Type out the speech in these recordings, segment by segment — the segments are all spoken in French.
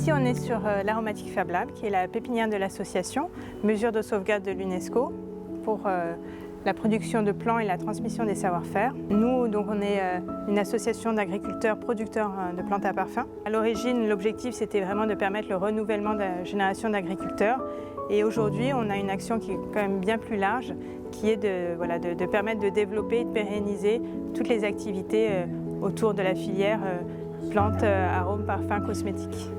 Ici, on est sur l'aromatique Fab Lab, qui est la pépinière de l'association, mesure de sauvegarde de l'UNESCO pour la production de plants et la transmission des savoir-faire. Nous, donc, on est une association d'agriculteurs producteurs de plantes à parfum. À l'origine, l'objectif, c'était vraiment de permettre le renouvellement de la génération d'agriculteurs. Et aujourd'hui, on a une action qui est quand même bien plus large, qui est de permettre de développer et de pérenniser toutes les activités autour de la filière plantes, arômes, parfums, cosmétiques.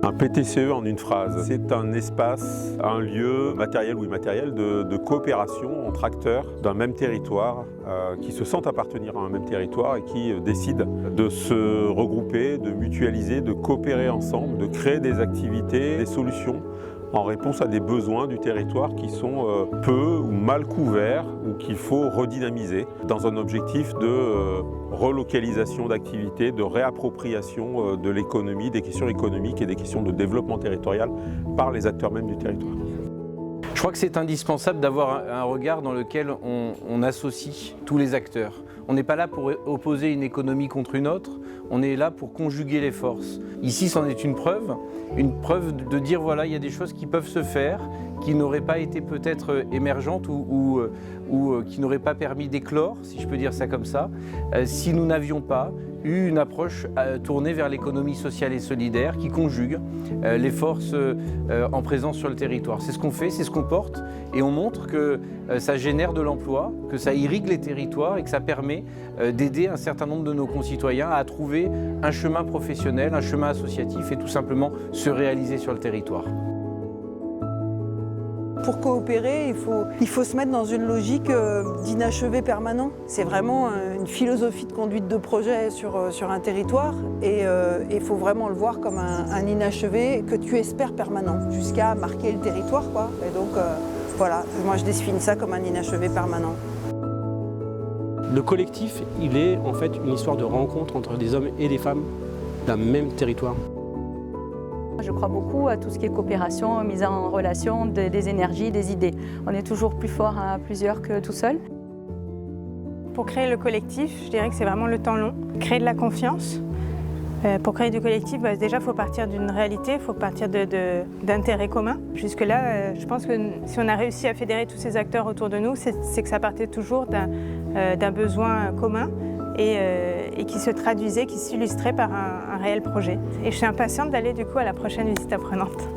Un PTCE en une phrase, c'est un espace, un lieu matériel ou immatériel de coopération entre acteurs d'un même territoire qui se sentent appartenir à un même territoire et qui décident de se regrouper, de mutualiser, de coopérer ensemble, de créer des activités, des solutions en réponse à des besoins du territoire qui sont peu ou mal couverts ou qu'il faut redynamiser dans un objectif de relocalisation d'activités, de réappropriation de l'économie, des questions économiques et des questions de développement territorial par les acteurs mêmes du territoire. Je crois que c'est indispensable d'avoir un regard dans lequel on associe tous les acteurs. On n'est pas là pour opposer une économie contre une autre, on est là pour conjuguer les forces. Ici, c'en est une preuve de dire voilà, il y a des choses qui peuvent se faire, qui n'auraient pas été peut-être émergentes ou qui n'auraient pas permis d'éclore, si je peux dire ça comme ça, si nous n'avions pas eu une approche tournée vers l'économie sociale et solidaire qui conjugue les forces en présence sur le territoire. C'est ce qu'on fait, c'est ce qu'on porte et on montre que ça génère de l'emploi, que ça irrigue les territoires et que ça permet d'aider un certain nombre de nos concitoyens à trouver un chemin professionnel, un chemin associatif et tout simplement se réaliser sur le territoire. Pour coopérer, il faut se mettre dans une logique d'inachevé permanent. C'est vraiment une philosophie de conduite de projet sur un territoire et il faut vraiment le voir comme un inachevé que tu espères permanent jusqu'à marquer le territoire, quoi. Et donc voilà, moi je définis ça comme un inachevé permanent. Le collectif, il est en fait une histoire de rencontre entre des hommes et des femmes d'un même territoire. Je crois beaucoup à tout ce qui est coopération, mise en relation des énergies, des idées. On est toujours plus fort à plusieurs que tout seul. Pour créer le collectif, je dirais que c'est vraiment le temps long. Créer de la confiance. Pour créer du collectif, déjà, il faut partir d'une réalité, il faut partir d'intérêts communs. Jusque-là, je pense que si on a réussi à fédérer tous ces acteurs autour de nous, c'est que ça partait toujours d'un besoin commun et qui se traduisait, qui s'illustrait par un réel projet. Et je suis impatiente d'aller du coup à la prochaine visite apprenante.